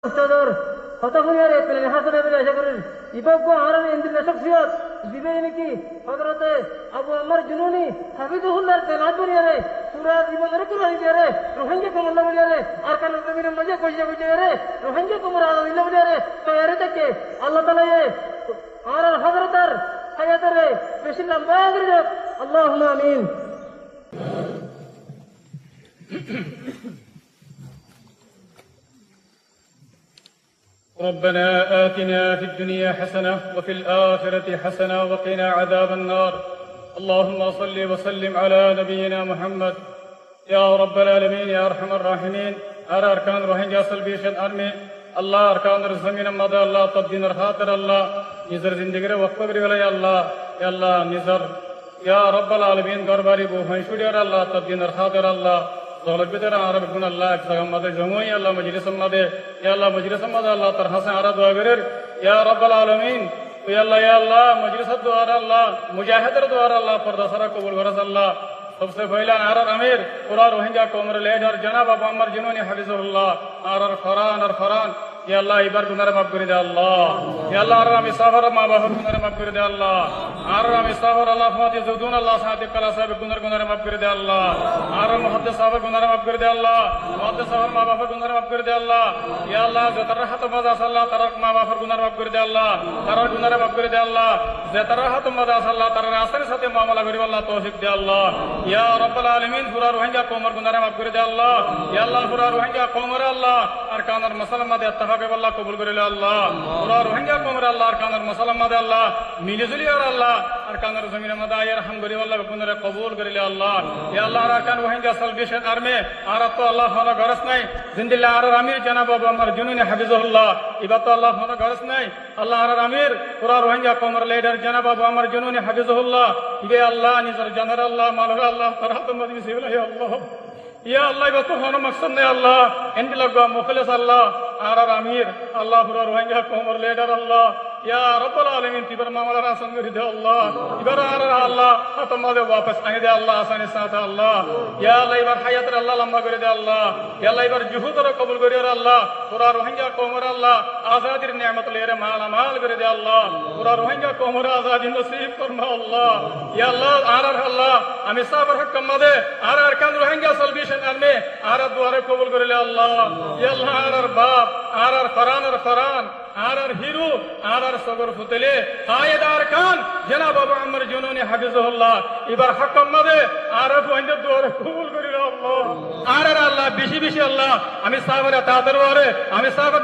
Ustador, hata kuyare pelene hasane bile aşa kırır. İbabbu aran endile şahsiyat. Zibeğini ki Hazreti Abu Ammar Jununi Hafizullah telat beriyare. Pura জীবনের কুরআন দিয়ারে রোহিঙ্গা কো আল্লাহ বলিয়ারে আর কান জমিনের মজা কইয়া কইয়ারে রোহিঙ্গা কো মুরাদ আল্লাহ বলিয়ারে তো এর থেকে আল্লাহ তাআলা আর হযরতের হায়াতের বেশি লম্বা করে দাও আল্লাহুম্মা আমিন ربنا آتنا في الدنيا حسنة وفي الآخرة حسنة وقنا عذاب النار اللهم صل وسلم على نبينا محمد يا رب العالمين يا أرحم الراحمين أرى أركان روهينجا سلبيشن أرمي الله أركان الزمين مدى الله تبدين الخاطر الله نزر زندگی وقت بری يا الله نزر يا رب العالمين غرباري بوهن شدير الله تبدين الخاطر الله ظهر بدر عرب كن الله اكسام مدى جموعي الله مجلس مدى يا الله مجلس مدى الله ترحسن عرب وغير يا رب العالمين يا الله مجلس الدوار الله مجاهد الدوار الله فرد سرا قبول ورس الله सबसे पहला आरर अमीर पूरा रोहिंग्या कोमर लेडर जनाब अबू अम्मर जिन्होंने हफिजुल्लाह आरर फरान या अल्लाह इबर गुनाह माफ कर दे अल्लाह या अल्लाह आरर हम सफर मा बाहर गुनाह माफ कर दे अल्लाह आरर हम सफर अल्लाह फाति जुदून अल्लाह साथ कला साहब गुनाह माफ कर दे अल्लाह आरर मुहद्दिस साहब गुनाह माफ कर दे अल्लाह मुहद्दिस साहब मा बाहर गुनाह माफ कर दे अल्लाह या अल्लाह जतरहत मजा सल्ला तरक मा बाहर गुनाह माफ कर दे अल्लाह तरक गुनाह माफ कर दे अल्लाह जतरहत मजा सल्ला तरक आसन साथे मामला करी अल्लाह तौफीक दे अल्लाह या रब्बल आलमीन पूरा रोहिंग्या कोमर गुनाह माफ कर दे अल्लाह या अल्लाह पूरा रोहिंग्या कोमर अल्लाह अरकान और मुसलमान दे इत्तेफाक अल्लाह कबूल करे अल्लाह पूरा रोहिंग्या कोमर अल्लाह अरकान और मुसलमान दे अल्लाह मिलजुली और अल्लाह अरकान और जमीन मदाय रहम करे अल्लाह कुनरे कबूल करे अल्लाह या अल्लाह अरकान रोहिंग्या सल्वेशन आर्मी आरत तो अल्लाह होना गरज नहीं जिंदिल्लाह आर अमीर जनाब अबू अम्मर जुनूनी हफिजुल्लाह इबा तो अल्लाह होना गरज नहीं अल्लाह आर अमीर पूरा रोहिंग्या कोमर लीडर जनाब अबू अम्मर जुनूनी हफिजुल्लाह ये अल्लाह निजर जनर अल्लाह मालूम अल्लाह तरहत मदनी से या अल्लाह या अल्लाह इबा तो होना मकसद नहीं अल्लाह इंद लगवा मुखलिस अल्लाह आर अमीर अल्लाह पूरा रोहिंग्या कोमर लीडर अल्लाह या रब्बुल आलमीन तिबर मामला रासन कर दे अल्लाह इबर आर अल्लाह खत्म दे वापस आने दे अल्लाह आसानी साथ अल्लाह या अल्लाह इबर हयात अल्लाह लंबा कर दे अल्लाह या अल्लाह इबर जुहूद रो कबूल कर अल्लाह पूरा रोहिंग्या कोमर अल्लाह आजादी नेमत ले रे माल कर दे अल्लाह पूरा रोहिंग्या कोमर आजादी नसीब फरमा अल्लाह या अल्लाह आर अल्लाह আমি সাবর হক কমদে আর আরকান রোহিঙ্গা সলভেশন আরমে আর দুয়ারে কবুল করে আল্লাহ ইয়া আল্লাহ আর বাপ আর ফরান আর হিরু আর সগর ফুতলে হায়দার খান জনাব আবু আম্মর জুনুনি হাফিজুল্লাহ এবার হক কমদে আর রোহিঙ্গা দুয়ারে কবুল করে আল্লাহ আর আল্লাহ বেশি বেশি আল্লাহ আমি সাবর তা দরবারে আমি সাবর